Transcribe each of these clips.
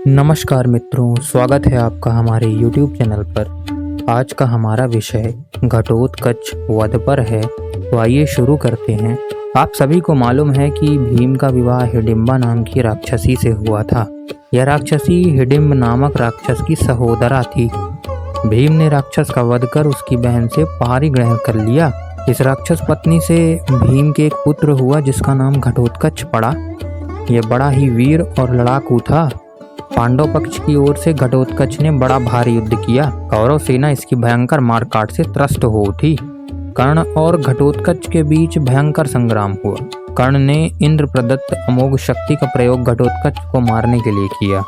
नमस्कार मित्रों, स्वागत है आपका हमारे YouTube चैनल पर। आज का हमारा विषय घटोत्कच वध पर है। तो आइए शुरू करते हैं। आप सभी को मालूम है कि भीम का विवाह हिडिंबा नाम की राक्षसी से हुआ था। यह राक्षसी हिडिंब नामक राक्षस की सहोदरा थी। भीम ने राक्षस का वध कर उसकी बहन से पारी ग्रहण कर लिया। इस राक्षस पत्नी से भीम के एक पुत्र हुआ जिसका नाम घटोत्कच पड़ा। यह बड़ा ही वीर और लड़ाकू था। पांडव पक्ष की ओर से घटोत्कच ने बड़ा भारी युद्ध किया। कौरव सेना इसकी भयंकर मारकाट से त्रस्त हो उठी। कर्ण और घटोत्कच के बीच भयंकर संग्राम हुआ। कर्ण ने इंद्र प्रदत्त अमोघ शक्ति का प्रयोग घटोत्कच को मारने के लिए किया।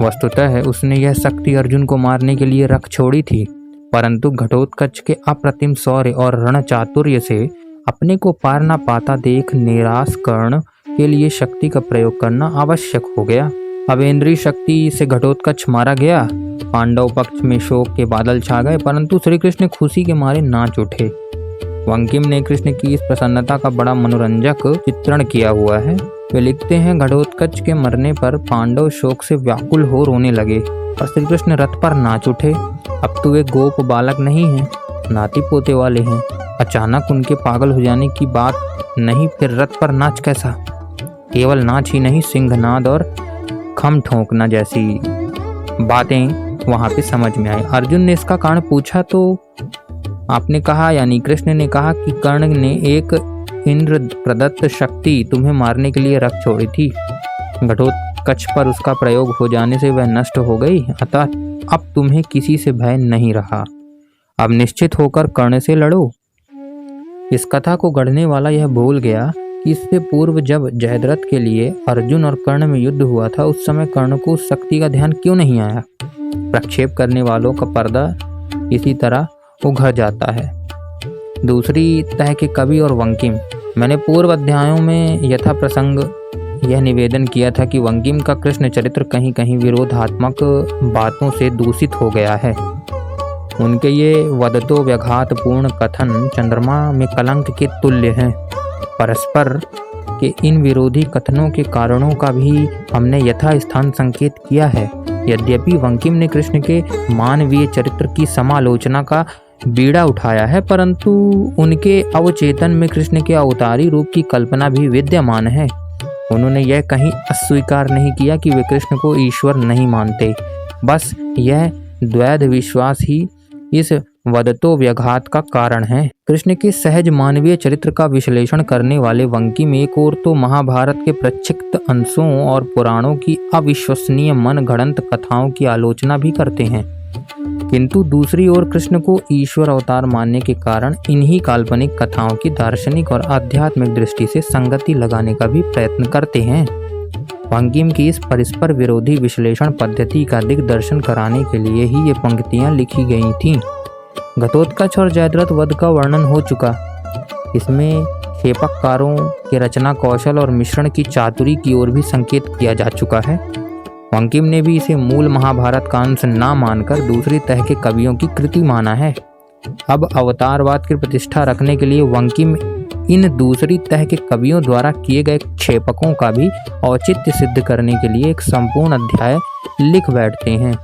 वस्तुतः उसने यह शक्ति अर्जुन को मारने के लिए रख छोड़ी थी, परंतु घटोत्कच के अप्रतिम शौर्य और रण चातुर्य से अपने को पार न पाता देख निराश कर्ण के लिए शक्ति का प्रयोग करना आवश्यक हो गया। अब इंद्रिय शक्ति से घटोत्कच मारा गया। पांडव पक्ष में शोक के बादल छा गए, परंतु श्री कृष्ण खुशी के मारे नाच उठे। वंकिम ने कृष्ण की इस प्रसन्नता का बड़ा मनोरंजक चित्रण किया हुआ है। वे लिखते हैं, घटोत्कच के मरने पर पांडव शोक से व्याकुल हो रोने लगे और श्री कृष्ण रथ पर नाच उठे। अब तो वे गोप बालक नहीं हैं, नाती पोते वाले हैं। अचानक उनके पागल हो जाने की बात नहीं, फिर रथ पर नाच कैसा? केवल नाच ही नहीं, सिंहनाद और खम ठोंकना जैसी बातें वहां पे समझ में आई। अर्जुन ने इसका कारण पूछा तो आपने कहा, यानी कृष्ण ने कहा कि कर्ण ने एक इंद्र प्रदत्त शक्ति तुम्हें मारने के लिए रख छोड़ी थी। घटोत्कच पर उसका प्रयोग हो जाने से वह नष्ट हो गई, अतः अब तुम्हें किसी से भय नहीं रहा। अब निश्चित होकर कर्ण से लड़ो। इस कथा को गढ़ने वाला यह भूल गया कि इससे पूर्व जब जयद्रथ के लिए अर्जुन और कर्ण में युद्ध हुआ था, उस समय कर्ण को उस शक्ति का ध्यान क्यों नहीं आया। प्रक्षेप करने वालों का पर्दा इसी तरह उघड़ जाता है। दूसरी तरह के कवि और वंकिम। मैंने पूर्व अध्यायों में यथा प्रसंग यह निवेदन किया था कि वंकिम का कृष्ण चरित्र कहीं कहीं विरोधात्मक बातों से दूषित हो गया है। उनके ये वदतो व्यघात पूर्ण कथन चंद्रमा में कलंक के तुल्य हैं। परस्पर के इन विरोधी कथनों के कारणों का भी हमने यथा स्थान संकेत किया है। यद्यपि वंकिम ने कृष्ण के मानवीय चरित्र की समालोचना का बीड़ा उठाया है, परंतु उनके अवचेतन में कृष्ण के अवतारी रूप की कल्पना भी विद्यमान है। उन्होंने यह कहीं अस्वीकार नहीं किया कि वे कृष्ण को ईश्वर नहीं मानते। बस यह द्वैध विश्वास ही इस वदतो व्यघात का कारण है। कृष्ण के सहज मानवीय चरित्र का विश्लेषण करने वाले वंकिम एक ओर तो महाभारत के प्रक्षिप्त अंशों और पुराणों की अविश्वसनीय मन गढ़ंत कथाओं की आलोचना भी करते हैं, किंतु दूसरी ओर कृष्ण को ईश्वर अवतार मानने के कारण इन्हीं काल्पनिक कथाओं की दार्शनिक और आध्यात्मिक दृष्टि से संगति लगाने का भी प्रयत्न करते हैं। वंकिम की इस परस्पर विरोधी विश्लेषण पद्धति का दिग्दर्शन कराने के लिए ही ये पंक्तियां लिखी गई थीं। घटोत्कच और जयद्रथ वध का वर्णन हो चुका। इसमें क्षेपककारों के रचना कौशल और मिश्रण की चातुरी की ओर भी संकेत किया जा चुका है। वंकिम ने भी इसे मूल महाभारत का अंश ना मानकर दूसरी तरह के कवियों की कृति माना है। अब अवतारवाद की प्रतिष्ठा रखने के लिए वंकिम इन दूसरी तरह के कवियों द्वारा किए गए क्षेपकों का भी औचित्य सिद्ध करने के लिए एक संपूर्ण अध्याय लिख बैठते हैं।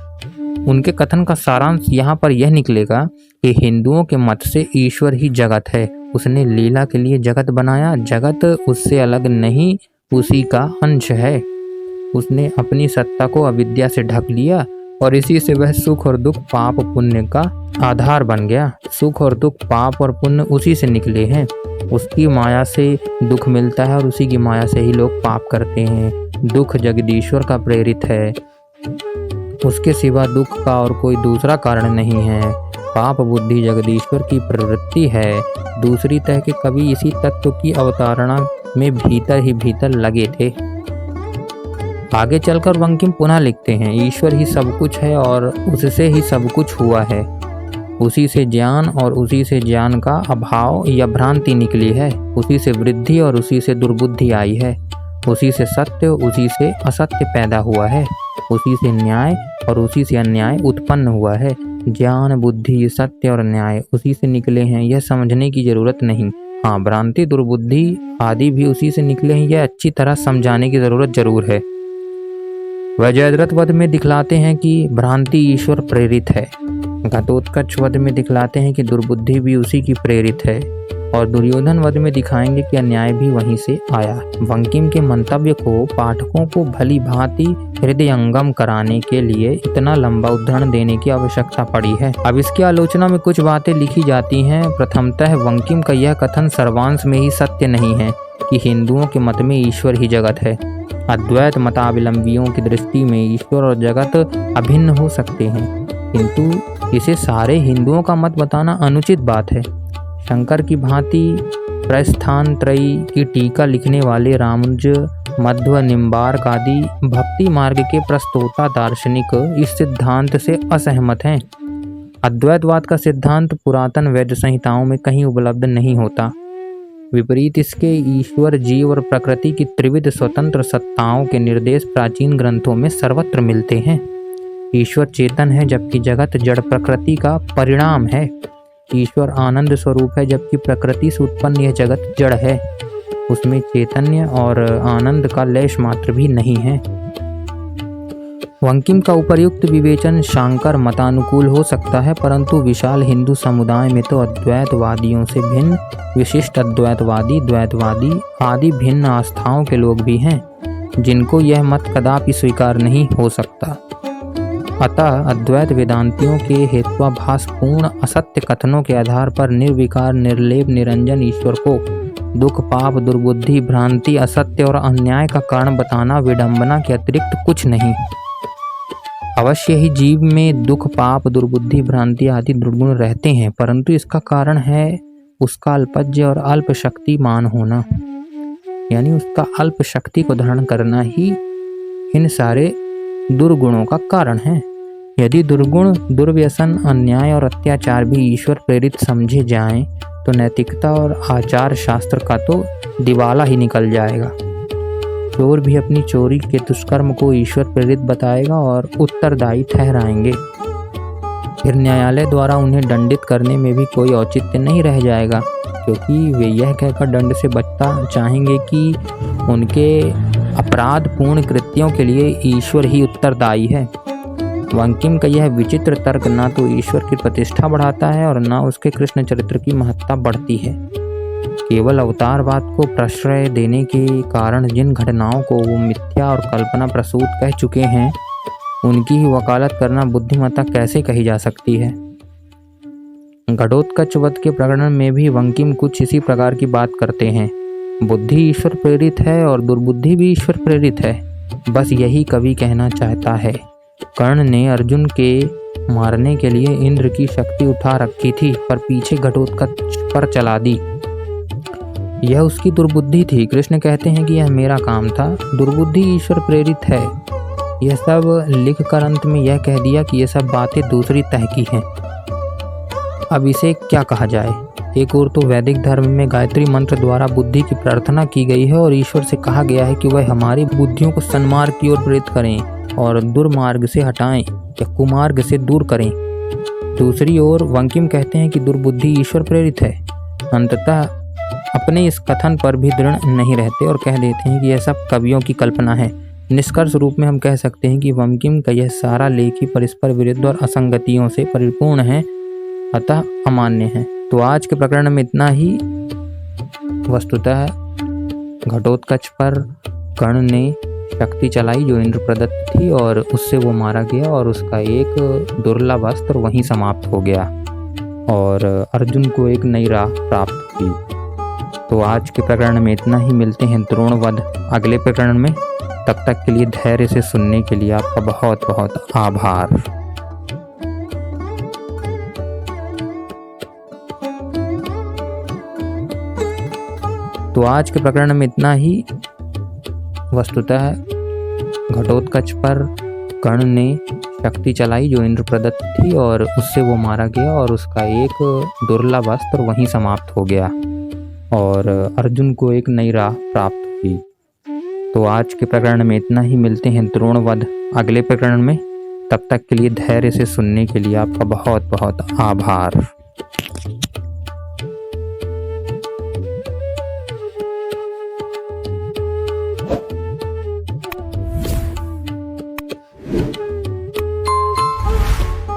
उनके कथन का सारांश यहाँ पर यह निकलेगा कि हिंदुओं के मत से ईश्वर ही जगत है। उसने लीला के लिए जगत बनाया, जगत उससे अलग नहीं, उसी का अंश है। उसने अपनी सत्ता को अविद्या से ढक लिया और इसी से वह सुख और दुख पाप पुण्य का आधार बन गया। सुख और दुख पाप और पुण्य उसी से निकले हैं। उसकी माया से दुख मिलता है और उसी की माया से ही लोग पाप करते हैं। दुख जगदीश्वर का प्रेरित है, उसके सिवा दुख का और कोई दूसरा कारण नहीं है। पाप बुद्धि जगदीश्वर की प्रवृत्ति है। दूसरी तरह के कवि इसी तत्व की अवतारणा में भीतर ही भीतर लगे थे। आगे चलकर वंकिम पुनः लिखते हैं, ईश्वर ही सब कुछ है और उससे ही सब कुछ हुआ है। उसी से ज्ञान और उसी से ज्ञान का अभाव या भ्रांति निकली है। उसी से वृद्धि और उसी से दुर्बुद्धि आई है। उसी से सत्य, उसी से असत्य पैदा हुआ है। उसी से न्याय और उसी से अन्याय उत्पन्न हुआ है। ज्ञान, बुद्धि, सत्य और न्याय उसी से निकले हैं, यह समझने की जरूरत नहीं। हाँ, भ्रांति, दुर्बुद्धि आदि भी उसी से निकले हैं, यह अच्छी तरह समझाने की जरूरत जरूर है। वह जयद्रथ वध में दिखलाते हैं कि भ्रांति ईश्वर प्रेरित है। घटोत्कच वध में दिखलाते हैं कि दुर्बुद्धि भी उसी की प्रेरित है। और दुर्योधन वध में दिखाएंगे कि अन्याय भी वहीं से आया। बंकिम के मंतव्य को पाठकों को भली भांति हृदयंगम कराने के लिए इतना लंबा उद्धरण देने की आवश्यकता पड़ी है। अब इसकी आलोचना में कुछ बातें लिखी जाती हैं। प्रथमतः बंकिम का यह कथन सर्वांश में ही सत्य नहीं है कि हिंदुओं के मत में ईश्वर ही जगत है। अद्वैत मतावलंबियों की दृष्टि में ईश्वर और जगत अभिन्न हो सकते हैं, किंतु इसे सारे हिंदुओं का मत बताना अनुचित बात है। शंकर की भांति प्रस्थानत्रयी की टीका लिखने वाले रामानुज, मध्व, निम्बार्क आदि भक्ति मार्ग के प्रस्तोता दार्शनिक इस सिद्धांत से असहमत हैं। अद्वैतवाद का सिद्धांत पुरातन वेद संहिताओं में कहीं उपलब्ध नहीं होता। विपरीत इसके ईश्वर, जीव और प्रकृति की त्रिविध स्वतंत्र सत्ताओं के निर्देश प्राचीन ग्रंथों में सर्वत्र मिलते हैं। ईश्वर चेतन है जबकि जगत जड़ प्रकृति का परिणाम है। ईश्वर आनंद स्वरूप है जबकि प्रकृति से उत्पन्न यह जगत जड़ है। उसमें चैतन्य और आनंद का लेश मात्र भी नहीं है। बंकिम का उपर्युक्त विवेचन शांकर मतानुकूल हो सकता है, परंतु विशाल हिंदू समुदाय में तो अद्वैतवादियों से भिन्न विशिष्ट अद्वैतवादी, द्वैतवादी आदि भिन्न आस्थाओं के लोग भी हैं, जिनको यह मत कदापि स्वीकार नहीं हो सकता। अतः अद्वैत वेदांतियों के हेत्वाभासपूर्ण असत्य कथनों के आधार पर निर्विकार, निर्लेप, निरंजन ईश्वर को दुख, पाप, दुर्बुद्धि, भ्रांति, असत्य और अन्याय का कारण बताना विडंबना के अतिरिक्त कुछ नहीं। अवश्य ही जीव में दुख, पाप, दुर्बुद्धि, भ्रांति आदि दुर्गुण रहते हैं, परंतु इसका कारण है उसका अल्पज्य और अल्प शक्तिमान होना, यानी उसका अल्प शक्ति को धारण करना ही इन सारे दुर्गुणों का कारण है। यदि दुर्गुण, दुर्व्यसन, अन्याय और अत्याचार भी ईश्वर प्रेरित समझे जाएं, तो नैतिकता और आचार शास्त्र का तो दिवाला ही निकल जाएगा। चोर भी अपनी चोरी के दुष्कर्म को ईश्वर प्रेरित बताएगा और उत्तरदायी ठहराएंगे। फिर न्यायालय द्वारा उन्हें दंडित करने में भी कोई औचित्य नहीं रह जाएगा, क्योंकि वे यह कहकर दंड से बचता चाहेंगे कि उनके अपराधपूर्ण कृत्यों के लिए ईश्वर ही उत्तरदायी है। बंकिम का यह विचित्र तर्क न तो ईश्वर की प्रतिष्ठा बढ़ाता है और न उसके कृष्ण चरित्र की महत्ता बढ़ती है। केवल अवतारवाद को प्रश्रय देने के कारण जिन घटनाओं को वो मिथ्या और कल्पना प्रसूत कह चुके हैं, उनकी ही वकालत करना बुद्धिमत्ता कैसे कही जा सकती है। घटोत्कच वध के प्रकरण में भी बंकिम कुछ इसी प्रकार की बात करते हैं। बुद्धि ईश्वर प्रेरित है और दुर्बुद्धि भी ईश्वर प्रेरित है, बस यही कवि कहना चाहता है। कर्ण ने अर्जुन के मारने के लिए इंद्र की शक्ति उठा रखी थी, पर पीछे घटोत्कच पर चला दी। यह उसकी दुर्बुद्धि थी। कृष्ण कहते हैं कि यह मेरा काम था। दुर्बुद्धि ईश्वर प्रेरित है। यह सब लिख कर अंत में यह कह दिया कि यह सब बातें दूसरी तह की हैं। अब इसे क्या कहा जाए। एक ओर तो वैदिक धर्म में गायत्री मंत्र द्वारा बुद्धि की प्रार्थना की गई है और ईश्वर से कहा गया है कि वह हमारी बुद्धियों को सन्मार्ग की ओर प्रेरित करें और दुर्मार्ग से हटाएं या कुमार्ग से दूर करें। दूसरी ओर बंकिम कहते हैं कि दुर्बुद्धि ईश्वर प्रेरित है। अंततः अपने इस कथन पर भी दृढ़ नहीं रहते और कह देते हैं कि यह सब कवियों की कल्पना है। निष्कर्ष रूप में हम कह सकते हैं कि बंकिम का यह सारा लेख ही परस्पर विरुद्ध और असंगतियों से परिपूर्ण है, अतः अमान्य है। तो आज के प्रकरण में इतना ही। वस्तुतः घटोत्कच पर कर्ण ने शक्ति चलाई जो इंद्र प्रदत्त थी और उससे वो मारा गया और उसका एक दुर्लभ अस्त्र वहीं समाप्त हो गया और अर्जुन को एक नई राह प्राप्त हुई। तो आज के प्रकरण में इतना ही। मिलते हैं द्रोण वध अगले प्रकरण में। तब तक के लिए धैर्य से सुनने के लिए आपका बहुत बहुत आभार। तो आज के प्रकरण में इतना ही। वस्तुतः घटोत्कच पर कर्ण ने शक्ति चलाई जो इंद्र प्रदत्त थी और उससे वो मारा गया और उसका एक दुर्लभ अस्त्र वहीं समाप्त हो गया और अर्जुन को एक नई राह प्राप्त हुई। तो आज के प्रकरण में इतना ही। मिलते हैं द्रोण वध अगले प्रकरण में। तब तक के लिए धैर्य से सुनने के लिए आपका बहुत बहुत आभार।